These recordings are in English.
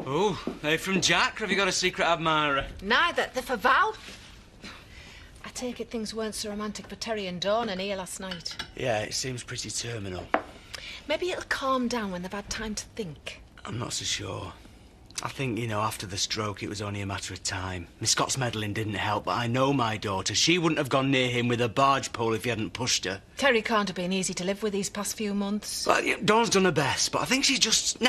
Oh, they from Jack, or have you got a secret admirer? Neither. They're for Val. I take it things weren't so romantic for Terry and Dawn and here last night. Yeah, it seems pretty terminal. Maybe it'll calm down when they've had time to think. I'm not so sure. I think, after the stroke, it was only a matter of time. Miss Scott's meddling didn't help, but I know my daughter. She wouldn't have gone near him with a barge pole if he hadn't pushed her. Terry can't have been easy to live with these past few months. Well, Dawn's done her best, but I think she's just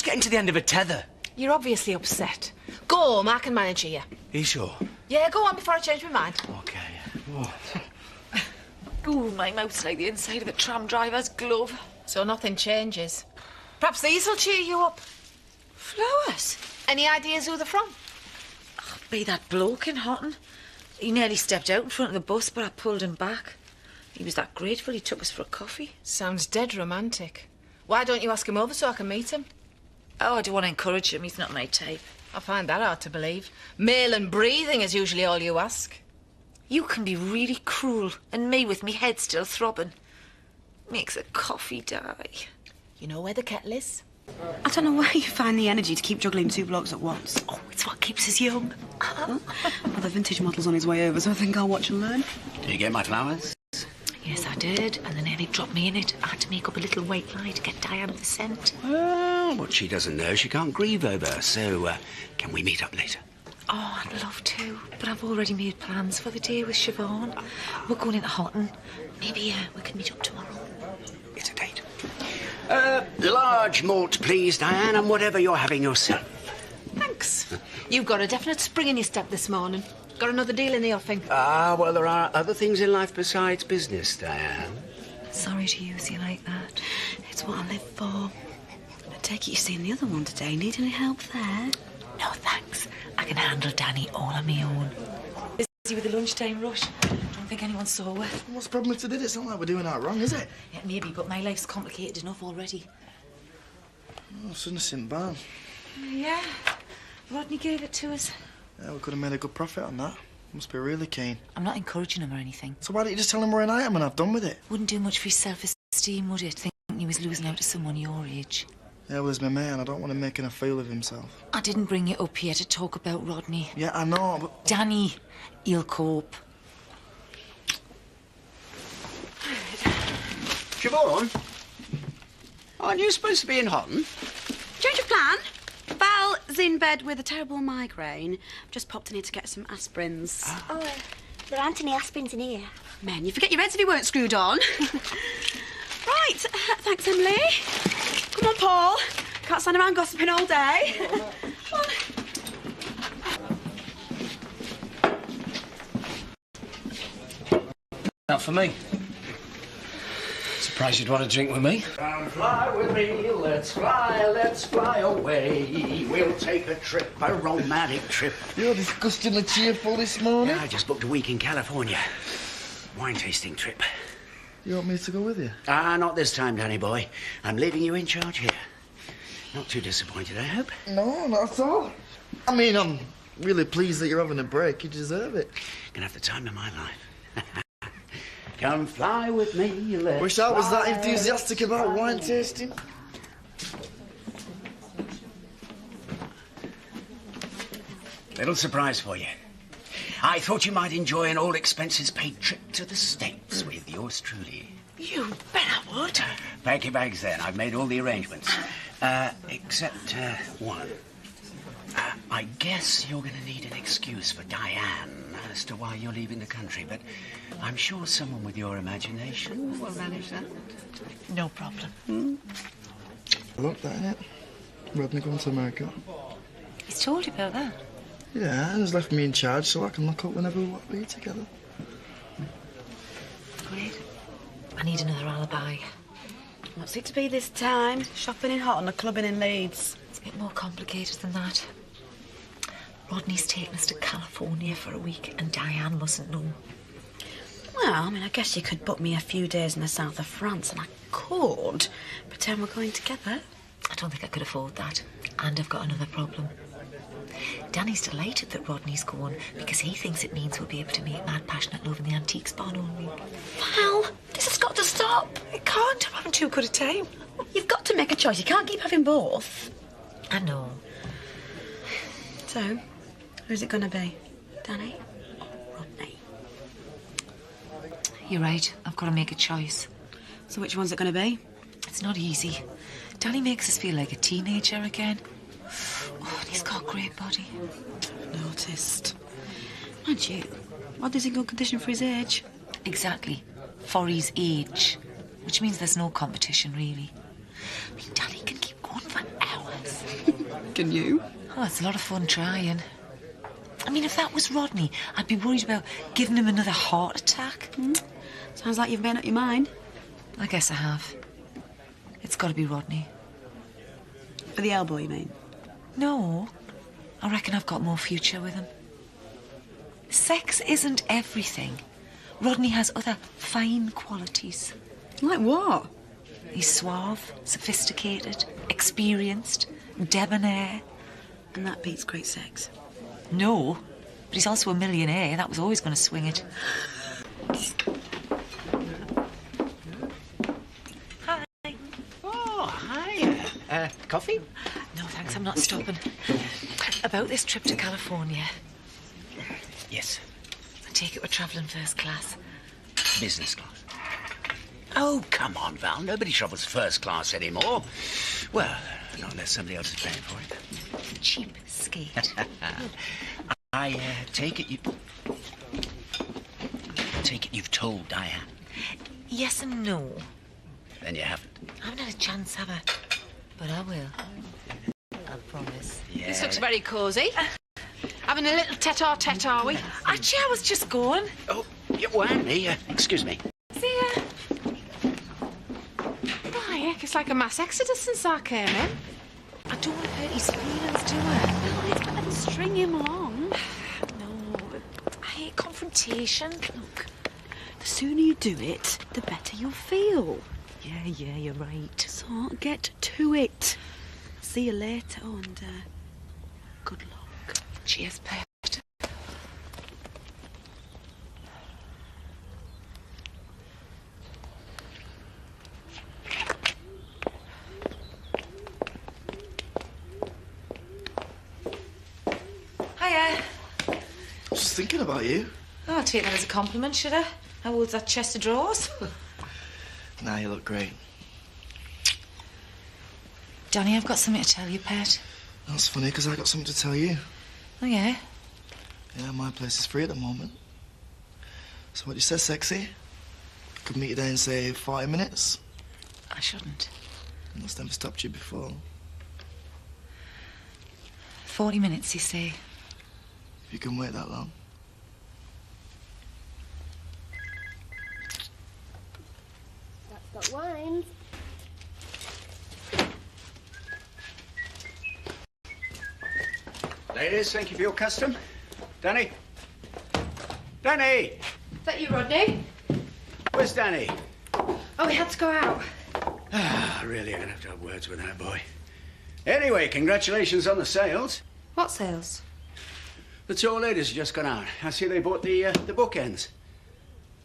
getting to the end of her tether. You're obviously upset. Go home, I can manage here. Are you sure? Yeah, go on before I change my mind. OK. Oh. Ooh, my mouth's like the inside of a tram driver's glove. So nothing changes. Perhaps these will cheer you up. Flowers? Any ideas who they're from? Oh, be that bloke in Houghton. He nearly stepped out in front of the bus, but I pulled him back. He was that grateful he took us for a coffee. Sounds dead romantic. Why don't you ask him over so I can meet him? Oh, I don't want to encourage him. He's not my type. I find that hard to believe. Male and breathing is usually all you ask. You can be really cruel, and me with me head still throbbing. Makes a coffee die. You know where the kettle is? I don't know where you find the energy to keep juggling two blokes at once. Oh, it's what keeps us young. Well, the vintage model's on his way over, so I think I'll watch and learn. Did you get my flowers? Yes, I did, and they nearly dropped me in it. I had to make up a little white lie to get Diane the scent. Well, what she doesn't know, she can't grieve over, so can we meet up later? Oh, I'd love to, but I've already made plans for the day with Siobhan. We're going into Houghton. Maybe we can meet up tomorrow. It's a date. Large malt, please, Diane, and whatever you're having yourself. Thanks. You've got a definite spring in your step this morning. Got another deal in the offing. Ah, well, there are other things in life besides business, Diane. Sorry to use you like that. It's what I live for. I take it you've seen the other one today. Need any help there? No, thanks. I can handle Danny all on my own. Busy with the lunchtime rush. Don't think anyone saw her. What's the problem with today? It's not like we're doing that wrong, is it? Yeah, maybe, but my life's complicated enough already. Oh, shouldn't have seen bad. Yeah. Rodney gave it to us. Yeah, we could have made a good profit on that. Must be really keen. I'm not encouraging him or anything. So why don't you just tell him we're an item and have done with it? Wouldn't do much for his self-esteem, would it? Thinking he was losing out to someone your age. Yeah, well, he's my mate and I don't want him making a fool of himself. I didn't bring you up here to talk about Rodney. Yeah, I know, but... Danny, he'll cope. Siobhan? Aren't you supposed to be in Houghton? Change of plan. Val's in bed with a terrible migraine. Just popped in here to get some aspirins. Oh, there aren't any aspirins in here. Men, you forget your heads if you weren't screwed on. Right, thanks, Emily. Come on, Paul. Can't stand around gossiping all day. Come on. Not for me. Surprised you'd want to drink with me. Come fly with me, let's fly away. We'll take a trip, a romantic trip. You're disgustingly cheerful this morning. Yeah, I just booked a week in California. Wine tasting trip. You want me to go with you? Ah, not this time, Danny boy. I'm leaving you in charge here. Not too disappointed, I hope. No, not at all. I mean, I'm really pleased that you're having a break. You deserve it. Gonna have the time of my life. Come fly with me, let's Wish I was that fly enthusiastic about wine tasting. Little surprise for you. I thought you might enjoy an all-expenses-paid trip to the States with yours truly. You bet I would. Pack your bags then. I've made all the arrangements. Except one. I guess you're going to need an excuse for Diane as to why you're leaving the country, but I'm sure someone with your imagination will manage that. No problem. Look, that in it. Rodney going to America. He's told you about that. Yeah, and has left me in charge so I can look up whenever we want to be together. Great. I need another alibi. What's it to be this time? Shopping in Houghton or clubbing in Leeds? It's a bit more complicated than that. Rodney's taken us to California for a week and Diane mustn't know. Well, I mean, I guess you could book me a few days in the south of France and I could pretend we're going together. I don't think I could afford that. And I've got another problem. Danny's delighted that Rodney's gone because he thinks it means we'll be able to make mad passionate love in the antiques barn all week. Val, this has got to stop. It can't. I'm having too good a time. You've got to make a choice. You can't keep having both. I know. So, who's it going to be? Danny or Rodney? You're right. I've got to make a choice. So which one's it going to be? It's not easy. Danny makes us feel like a teenager again. Oh, and he's got a great body. Noticed. Mind you, Rodney's in good condition for his age. Exactly. For his age. Which means there's no competition, really. I mean, Danny can keep going for hours. Can you? Oh, it's a lot of fun trying. I mean, if that was Rodney, I'd be worried about giving him another heart attack. Sounds like you've made up your mind. I guess I have. It's got to be Rodney. For the elbow, you mean? No. I reckon I've got more future with him. Sex isn't everything. Rodney has other fine qualities. Like what? He's suave, sophisticated, experienced, debonair. And that beats great sex. No, but he's also a millionaire. That was always going to swing it. Hi. Oh, hi. Coffee? No, thanks, I'm not stopping. About this trip to California. Yes. I take it we're travelling first class. Business class. Oh, come on, Val. Nobody travels first class anymore. Well, not unless somebody else is paying for it. Cheap skate. I take it you've told Diane. Yes and no. Then you haven't. I haven't had a chance, have I? But I will. I promise. Yeah. This looks very cosy. Having a little tete-a-tete, are we? Actually, I was just going. Oh, yeah, well, Annie, excuse me. See ya. Right, it's like a mass exodus since I came in. I don't want to hurt his feelings, do I? No, it's better than string him along. No, I hate confrontation. Look, the sooner you do it, the better you'll feel. Yeah, you're right. So get to it. See you later. Oh, and good luck. Cheers, Pet. Hiya. Just thinking about you. Oh, I'll take that as a compliment, should I? How old's that chest of drawers? Nah, you look great. Danny, I've got something to tell you, Pet. That's funny, because I got something to tell you. Oh, yeah? Yeah, my place is free at the moment. So what do you say, sexy? Could meet you there in, say, 40 minutes? I shouldn't. That's never stopped you before. 40 minutes, you say? If you can wait that long. That's got wines. Ladies, thank you for your custom. Danny? Danny! Is that you, Rodney? Where's Danny? Oh, he had to go out. Really, I'm gonna have to have words with that boy. Anyway, congratulations on the sales. What sales? The two old ladies have just gone out. I see they bought the bookends.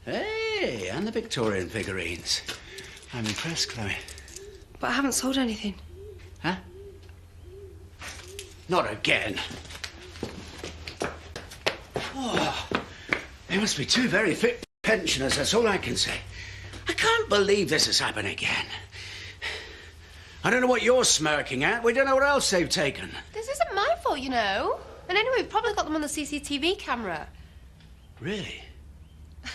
Hey, and the Victorian figurines. I'm impressed, Chloe. But I haven't sold anything. Huh? Not again. Oh, they must be two very fit pensioners, that's all I can say. I can't believe this has happened again. I don't know what you're smirking at. We don't know what else they've taken. This isn't my fault, you know. And anyway, we've probably got them on the CCTV camera. Really? Well,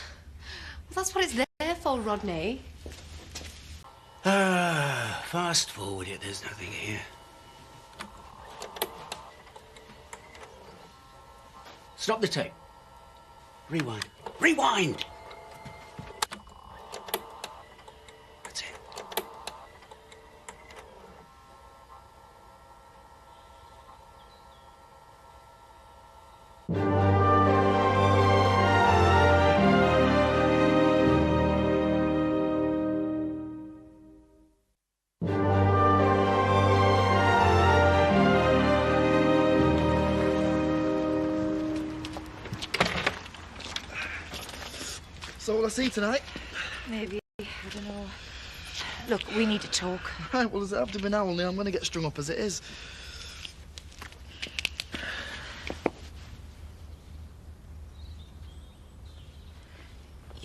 that's what it's there for, Rodney. Fast forward it, there's nothing here. Stop the tape. Rewind. Rewind! That's it. So will I see you tonight? Maybe. I don't know. Look, we need to talk. Right, well, does it have to be now? Only I'm going to get strung up as it is.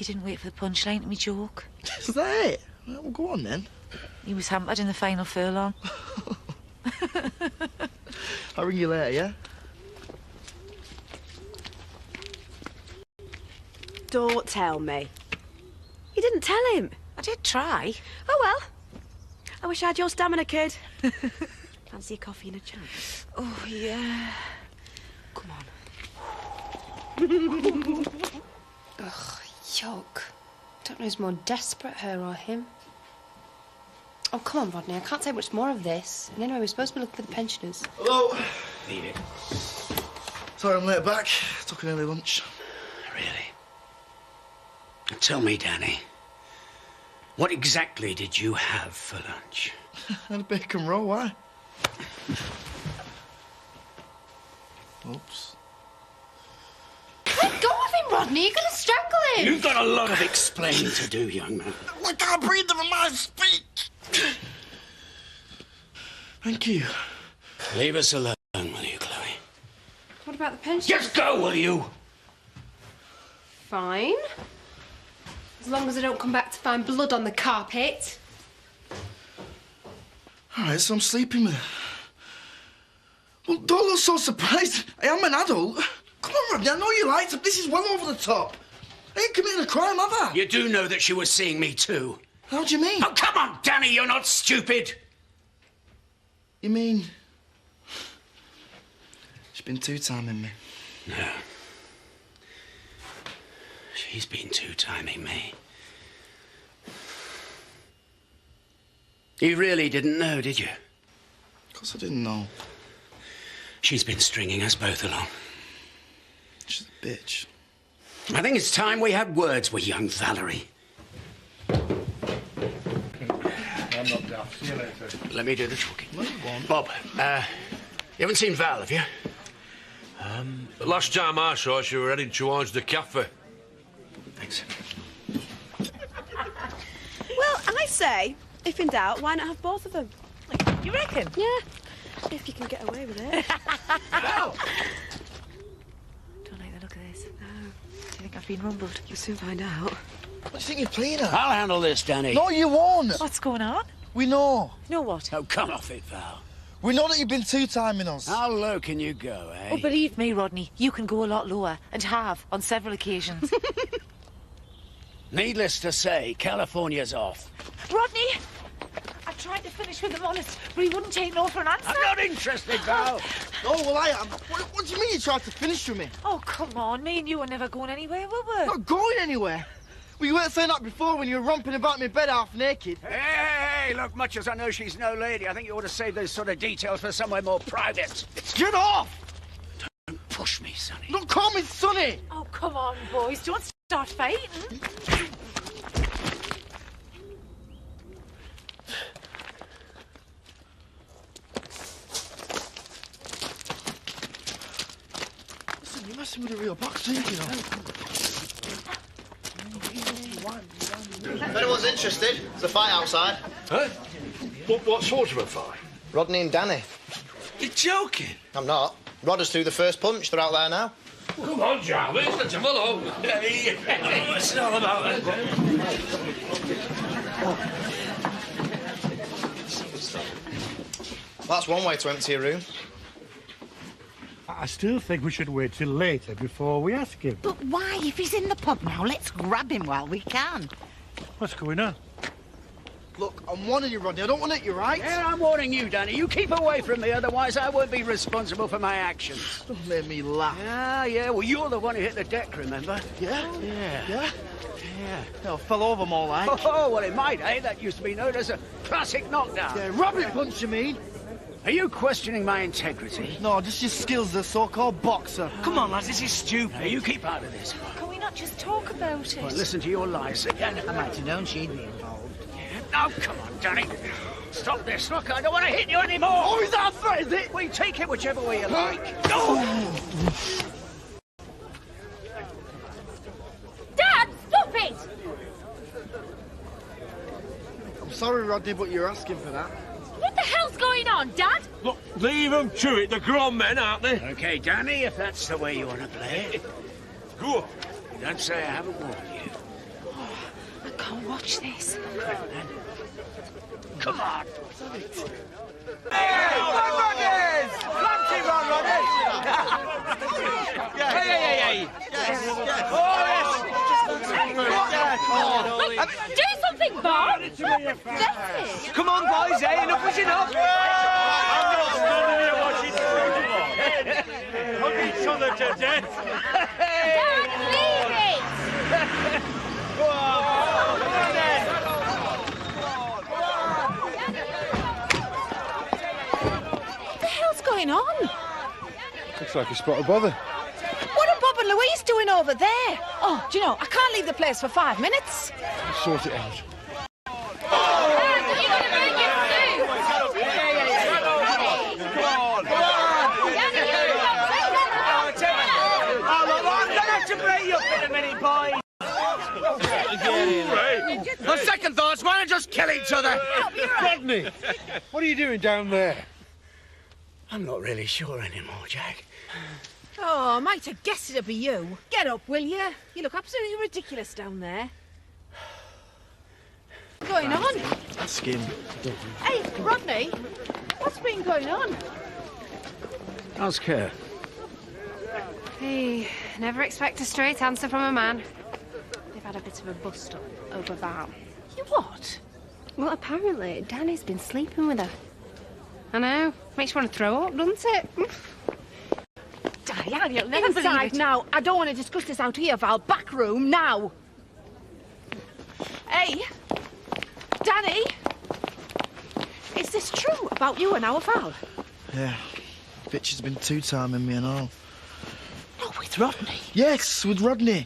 didn't wait for the punchline to me joke. Is that it? Well, go on then. He was hampered in the final furlong. I'll ring you later, yeah? Don't tell me. You didn't tell him. I did try. Oh, well. I wish I had your stamina, kid. Fancy a coffee and a chat? Oh, yeah. Come on. Ugh, yuck. Don't know who's more desperate, her or him. Oh, come on, Rodney. I can't say much more of this. And anyway, we're supposed to be looking for the pensioners. Hello. Leave it. Sorry I'm late back. Took an early lunch. Really? Tell me, Danny, what exactly did you have for lunch? I had a bacon roll, why? Oops. Let go of him, Rodney. You're going to strangle him. You've got a lot of explaining to do, young man. I can't breathe over my speech. Thank you. Leave us alone, will you, Chloe? What about the pensioners? Just go, will you? Fine. As long as I don't come back to find blood on the carpet. All right, so I'm sleeping with her. Well, don't look so surprised. I am an adult. Come on, Rodney, I know you liked her. This is well over the top. I ain't committed a crime, have I? You do know that she was seeing me too. How do you mean? Oh, come on, Danny, you're not stupid. You mean... She's been two-timing me. No. She's been two-timing me. You really didn't know, did you? Of course I didn't know. She's been stringing us both along. She's a bitch. I think it's time we had words with young Valerie. I'm not daft. See you later. Let me do the talking. No, you won't. Bob, you haven't seen Val, have you? The last time I saw her, she were heading towards the cafe. Thanks. Well, I say, if in doubt, why not have both of them? You reckon? Yeah. If you can get away with it. Val! Don't like the look of this. No. Do you think I've been rumbled? You'll soon find out. What do you think you're playing at? I'll handle this, Danny. No, you won't. What's going on? We know. You know what? Oh, come off it, Val. We know that you've been two-timing us. How low can you go, eh? Oh, believe me, Rodney, you can go a lot lower, and have on several occasions. Needless to say, California's off. Rodney! I tried to finish with him on it, but he wouldn't take no for an answer. I'm not interested, Val. Oh, well, I am. What do you mean you tried to finish with me? Oh, come on. Me and you are never going anywhere, were we? Not going anywhere. Well, you weren't saying that before when you were romping about my bed half naked. Hey, look, much as I know she's no lady, I think you ought to save those sort of details for somewhere more private. Get off! Don't push me, Sonny. Don't call me Sonny! Oh, come on, boys. Do you want to start fighting? Listen, you're messing with a real boxer, you know. If anyone's interested, there's a fight outside. Huh? What sort of a fight? Rodney and Danny. You're joking. I'm not. Rodder's through the first punch. They're out there now. Come on, Jarvis, let's have a look. What's it all about then? That's one way to empty a room. I still think we should wait till later before we ask him. But why? If he's in the pub now, let's grab him while we can. What's going on? Look, I'm warning you, Rodney. I don't want it, you right? Yeah, I'm warning you, Danny. You keep away from me, otherwise I won't be responsible for my actions. Don't make me laugh. Yeah. Well, you're the one who hit the deck, remember? Yeah? Yeah. Yeah? Yeah. Yeah, I fell over more like. Oh, well, in my day, that used to be known as a classic knockdown. Yeah, rabbit punch, you mean? Are you questioning my integrity? No, just your skills as a so-called boxer. Come on, lads, this is stupid. Now, you keep out of this. Can we not just talk about it? Well, listen to your lies again. I might have known she'd be involved. Now, come on, Danny. Stop this. Look, I don't want to hit you anymore. Oh, is that a threat, is it? We take it whichever way you like. Oh! Dad, stop it! I'm sorry, Rodney, but you're asking for that. What the hell's going on, Dad? Look, leave them to it. They're grown men, aren't they? Okay, Danny, if that's the way you want to play it. Go on. Don't say I haven't warned you. can't watch this. Come on. Hey, Run Runners! Plenty Run Runners! Hey! Do something, Bob! Come on, boys, enough is enough! I'm not standing here watching hug each other to death. Don't leave it! What the hell's going on? Looks like a spot of bother. What are Bob and Louise doing over there? Oh, do you know, I can't leave the place for 5 minutes. I'll sort it out. On second thoughts, why don't you just kill each other? Rodney, what are you doing down there? I'm not really sure anymore, Jack. Oh, I might have guessed it'd be you. Get up, will you? You look absolutely ridiculous down there. What's going on? Ask him. Hey, Rodney, what's been going on? Ask her. Hey, never expect a straight answer from a man. They've had a bit of a bust-up over Val. You what? Well, apparently, Danny's been sleeping with her. I know. Makes you want to throw up, doesn't it? Diane, you'll never believe Inside it. now. I don't want to discuss this out here, Val. Back room, now. Hey, Danny, is this true about you and our Val? Yeah. Bitch has been two-timing me and all. No, with Rodney. Yes, with Rodney.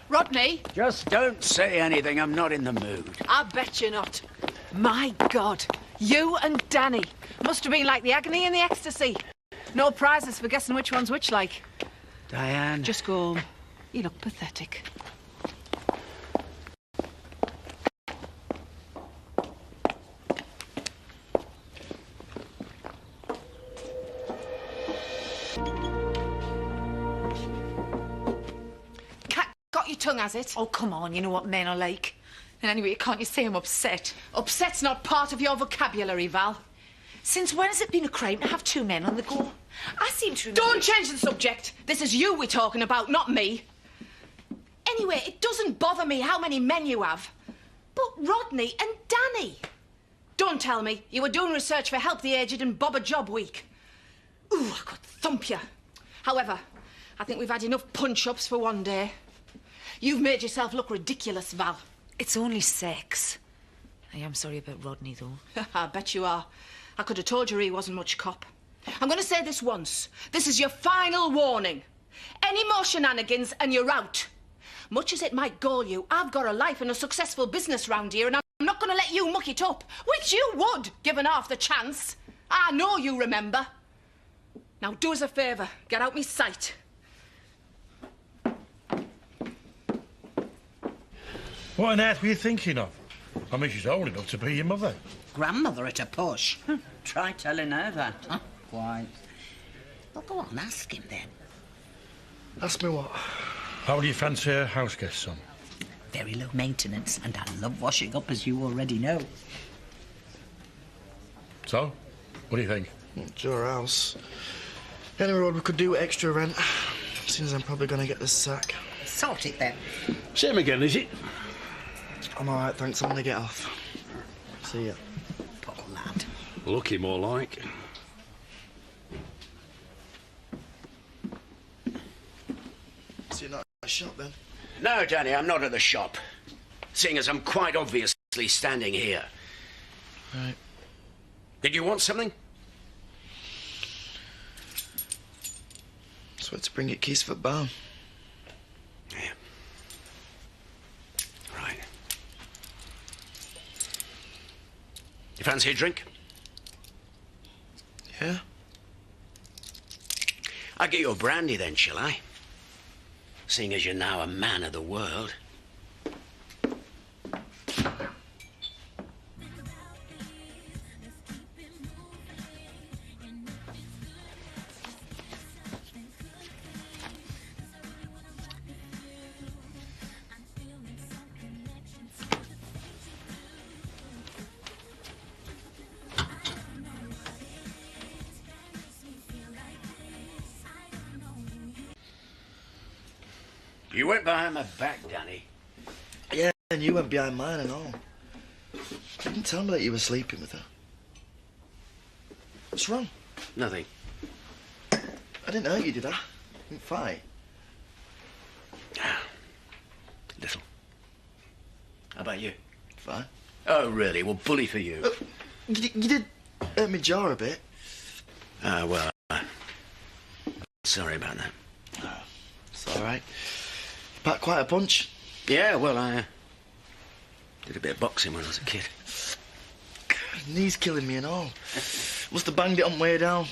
Rodney? Just don't say anything. I'm not in the mood. I bet you're not. My God, you and Danny must have been like the agony and the ecstasy. No prizes for guessing which one's which, like. Diane. Just go home. You look pathetic. Cat got your tongue, has it? Oh, come on, you know what men are like. And anyway, can't you say I'm upset? Upset's not part of your vocabulary, Val. Since when has it been a crime to have two men on the go? I seem to remember... Don't change the subject. This is you we're talking about, not me. Anyway, it doesn't bother me how many men you have. But Rodney and Danny. Don't tell me you were doing research for Help the Aged and Bob a Job Week. Ooh, I could thump you. However, I think we've had enough punch-ups for one day. You've made yourself look ridiculous, Val. It's only sex. I am sorry about Rodney, though. I bet you are. I could have told you he wasn't much cop. I'm going to say this once. This is your final warning. Any more shenanigans and you're out. Much as it might gall you, I've got a life and a successful business round here, and I'm not going to let you muck it up, which you would, given half the chance. I know you remember. Now do us a favour. Get out me sight. What on earth were you thinking of? I mean, she's old enough to be your mother. Grandmother at a push. Try telling her that. Huh? Quite. Well, go on, ask him then. Ask me what? How do you fancy her house guest, son? Very low maintenance, and I love washing up, as you already know. So, what do you think? It's your house. Any road we could do with extra rent. Seems I'm probably going to get the sack. Sort it then. Same again, is it? I'm all right, thanks. I'm going to get off. See ya. Poor lad. Lucky, more like. So you're not at the shop, then? No, Danny, I'm not at the shop. Seeing as I'm quite obviously standing here. Right. Did you want something? Just went to bring your keys for the barn. Yeah. Right. You fancy a drink? Yeah? I'll get you a brandy then, shall I? Seeing as you're now a man of the world. You went behind my back, Danny. Yeah, and you went behind mine and all. You didn't tell me that you were sleeping with her. What's wrong? Nothing. I didn't hurt you, did I? Didn't fight. Little. How about you? Fine. Oh, really? Well, bully for you. You did hurt my jaw a bit. Well, sorry about that. It's all right. Packed quite a punch. Yeah, well, I did a bit of boxing when I was a kid. Knee's killing me and all. Must have banged it on the way down.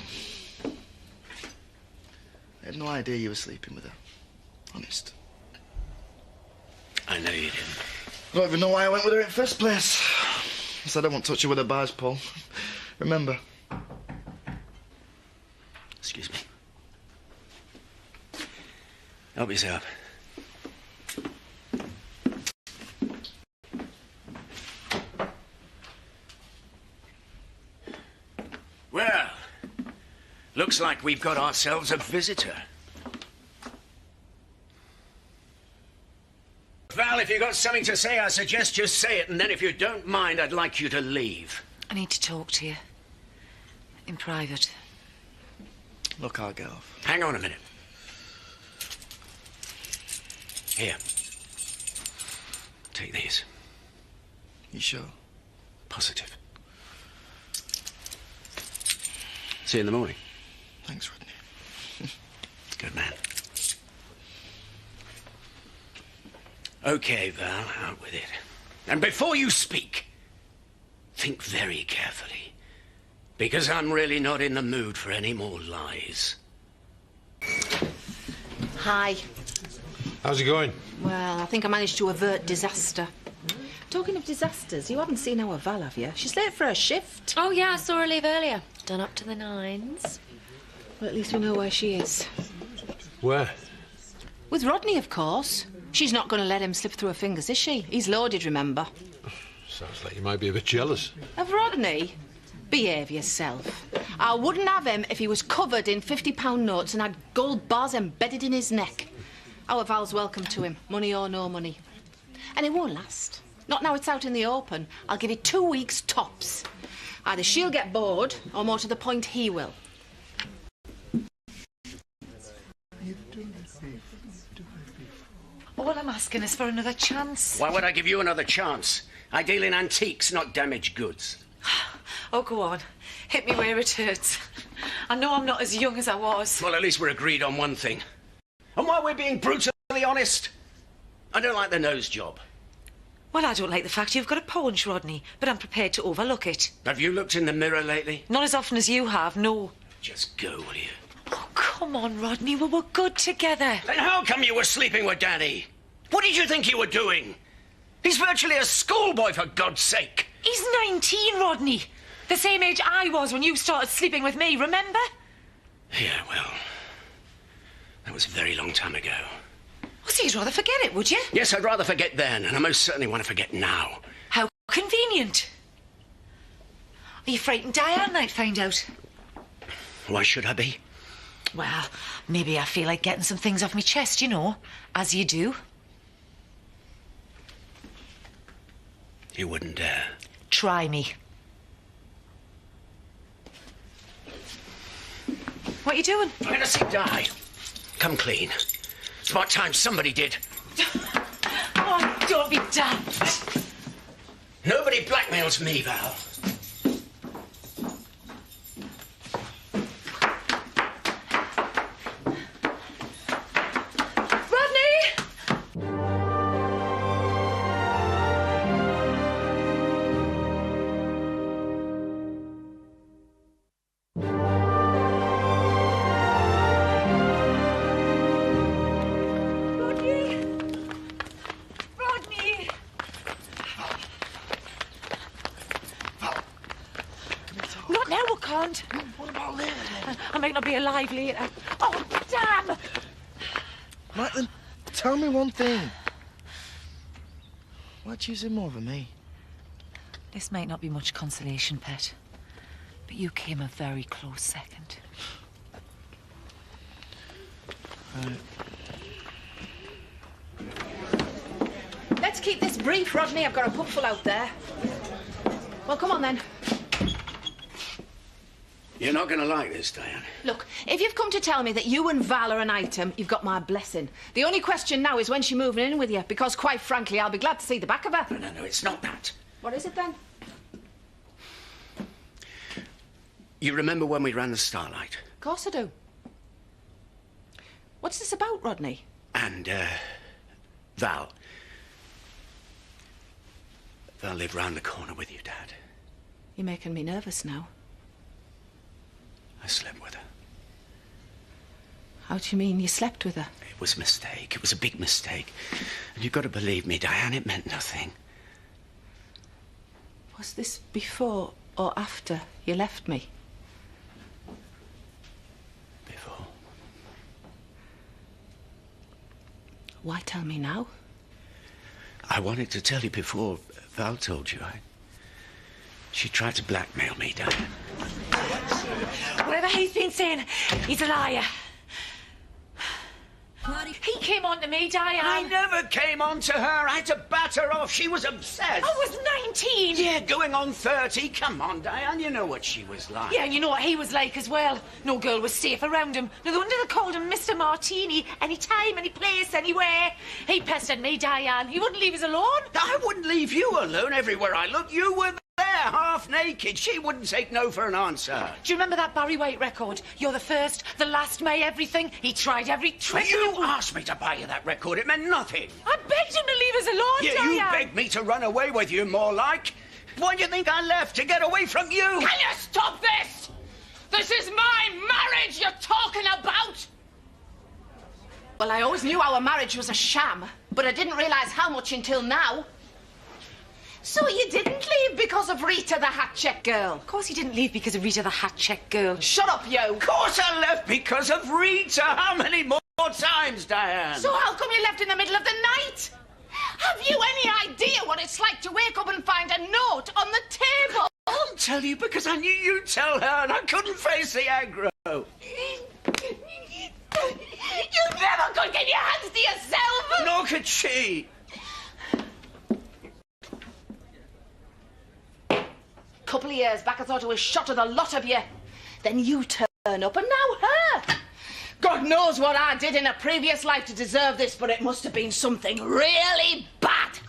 I had no idea you were sleeping with her. Honest. I know you didn't. I don't even know why I went with her in the first place. I said I won't touch her with her bars, Paul. Remember. Excuse me. Help yourself. Well, looks like we've got ourselves a visitor. Val, if you've got something to say, I suggest just say it, and then if you don't mind, I'd like you to leave. I need to talk to you. In private. Look, I'll get off. Hang on a minute. Here. Take these. You sure? Positive. See you in the morning. Thanks, Rodney. Good man. Okay, Val, out with it. And before you speak, think very carefully. Because I'm really not in the mood for any more lies. Hi. How's it going? Well, I think I managed to avert disaster. Talking of disasters, you haven't seen our Val, have you? She's late for her shift. Oh, yeah, I saw her leave earlier. Done up to the nines. Well, at least we know where she is. Where? With Rodney, of course. She's not going to let him slip through her fingers, is she? He's loaded, remember? Sounds like you might be a bit jealous. Of Rodney? Behave yourself. I wouldn't have him if he was covered in £50 notes and had gold bars embedded in his neck. Our Val's welcome to him, money or no money. And it won't last. Not now it's out in the open. I'll give it 2 weeks tops. Either she'll get bored, or more to the point, he will. All I'm asking is for another chance. Why would I give you another chance? I deal in antiques, not damaged goods. Oh, go on. Hit me where it hurts. I know I'm not as young as I was. Well, at least we're agreed on one thing. And while we're being brutally honest, I don't like the nose job. Well, I don't like the fact you've got a paunch, Rodney, but I'm prepared to overlook it. Have you looked in the mirror lately? Not as often as you have, no. Just go, will you? Oh, come on, Rodney. We were good together. Then how come you were sleeping with Danny? What did you think you were doing? He's virtually a schoolboy, for God's sake. He's 19, Rodney. The same age I was when you started sleeping with me, remember? Yeah, well, that was a very long time ago. Well, so you'd rather forget it, would you? Yes, I'd rather forget then, and I most certainly want to forget now. How convenient. Are you frightened Diane might find out? Why should I be? Well, maybe I feel like getting some things off my chest, you know, as you do. You wouldn't dare. Try me. What are you doing? I'm going to see Di. Come clean. It's about time somebody did. Oh, don't be daft. Nobody blackmails me, Val. What about later, then? I might not be alive later. Oh, damn! Right, then, tell me one thing. Why'd you choose him over me? This might not be much consolation, Pet, but you came a very close second. Right. Let's keep this brief, Rodney. I've got a pupful out there. Well, come on then. You're not going to like this, Diane. Look, if you've come to tell me that you and Val are an item, you've got my blessing. The only question now is when she's moving in with you, because quite frankly, I'll be glad to see the back of her. No, it's not that. What is it then? You remember when we ran the Starlight? Of course I do. What's this about, Rodney? And, Val. Val lived round the corner with you, Dad. You're making me nervous now. I slept with her. How do you mean you slept with her? It was a mistake. It was a big mistake. And you've got to believe me, Diane, it meant nothing. Was this before or after you left me? Before. Why tell me now? I wanted to tell you before Val told you. She tried to blackmail me, Diane. Whatever he's been saying, he's a liar. He came on to me, Diane. I never came on to her. I had to bat her off. She was obsessed. I was 19. Yeah, going on 30. Come on, Diane, you know what she was like. Yeah, and you know what he was like as well. No girl was safe around him. No wonder they called him Mr. Martini. Any time, any place, anywhere. He pestered me, Diane. He wouldn't leave us alone. I wouldn't leave you alone everywhere I looked. You were there, half naked. She wouldn't take no for an answer. Do you remember that Barry White record? You're the first, the last, my everything. He tried every trick. You asked me to buy you that record. It meant nothing. I begged him to leave us alone, Yeah, you Diane. begged me to run away with you, more like. Why do you think I left? To get away from you? Can you stop this? This is my marriage you're talking about! Well, I always knew our marriage was a sham, but I didn't realise how much until now. So you didn't leave because of Rita the hat-check girl? Of course he didn't leave because of Rita the hat-check girl. Shut up, you! Of course I left because of Rita. How many more times, Diane? So how come you left in the middle of the night? Have you any idea what it's like to wake up and find a note on the table? I couldn't tell you because I knew you'd tell her and I couldn't face the aggro. You never could get your hands to yourself! Nor could she. Couple of years back, I thought I was shot of the lot of you. Then you turn up, and now her. God knows what I did in a previous life to deserve this, but it must have been something really bad.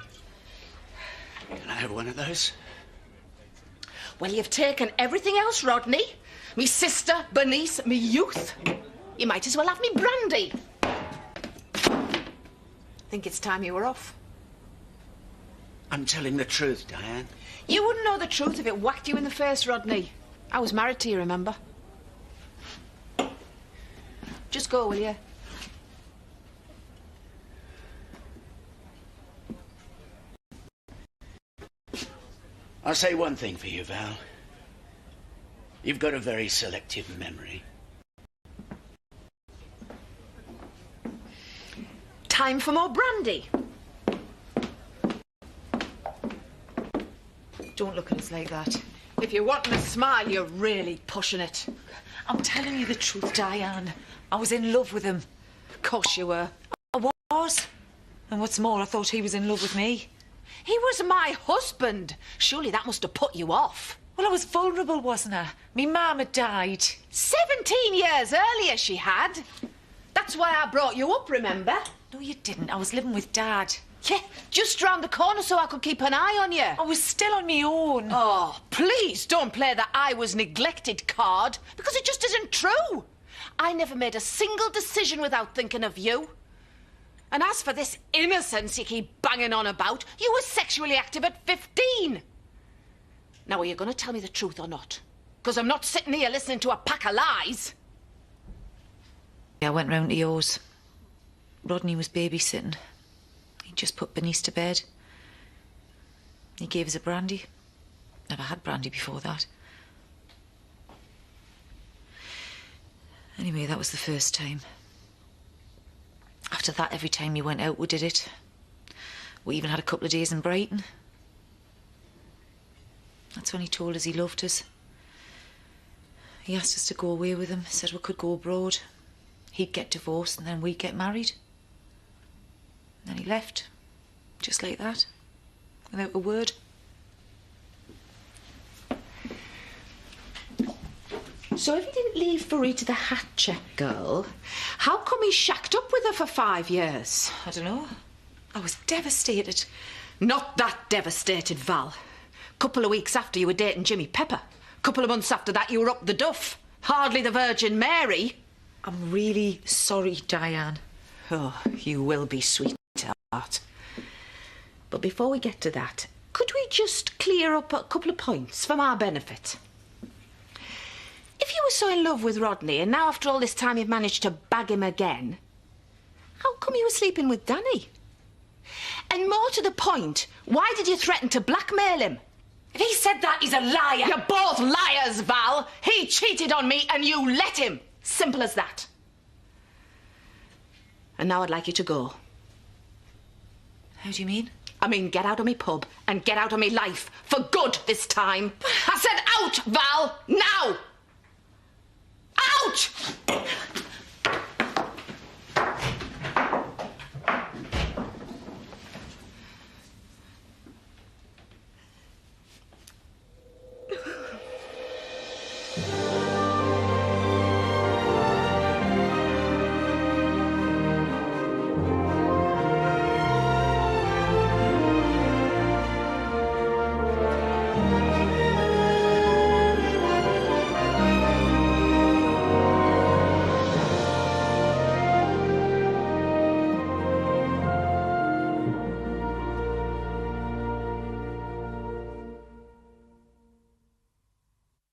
Can I have one of those? Well, you've taken everything else, Rodney. Me sister, Bernice, me youth. You might as well have me brandy. Think it's time you were off. I'm telling the truth, Diane. You wouldn't know the truth if it whacked you in the face, Rodney. I was married to you, remember? Just go, will you? I'll say one thing for you, Val. You've got a very selective memory. Time for more brandy. Don't look at us like that. If you're wanting a smile, you're really pushing it. I'm telling you the truth, Diane. I was in love with him. Of course you were. I was. And what's more, I thought he was in love with me. He was my husband. Surely that must have put you off. Well, I was vulnerable, wasn't I? Me mum had died. 17 years earlier she had. That's why I brought you up, remember? No, you didn't. I was living with Dad. Yeah, just round the corner so I could keep an eye on you. I was still on my own. Oh, please don't play the I was neglected card, because it just isn't true. I never made a single decision without thinking of you. And as for this innocence you keep banging on about, you were sexually active at 15. Now, are you going to tell me the truth or not? Because I'm not sitting here listening to a pack of lies. I went round to yours. Rodney was babysitting. He just put Bernice to bed. He gave us a brandy. Never had brandy before that. Anyway, that was the first time. After that, every time we went out, we did it. We even had a couple of days in Brighton. That's when he told us he loved us. He asked us to go away with him, said we could go abroad. He'd get divorced and then we'd get married. And then he left. Just like that. Without a word. So if he didn't leave Furry to the hat check girl, how come he shacked up with her for 5 years? I don't know. I was devastated. Not that devastated, Val. Couple of weeks after you were dating Jimmy Pepper. Couple of months after that you were up the duff. Hardly the Virgin Mary. I'm really sorry, Diane. Oh, you will be, sweetheart. But before we get to that, could we just clear up a couple of points for my benefit? If you were so in love with Rodney and now after all this time you've managed to bag him again, how come you were sleeping with Danny? And more to the point, why did you threaten to blackmail him? If he said that, he's a liar. You're both liars, Val. He cheated on me and you let him. Simple as that. And now I'd like you to go. How do you mean? I mean, get out of me pub and get out of me life. For good this time. I said out, Val. Now!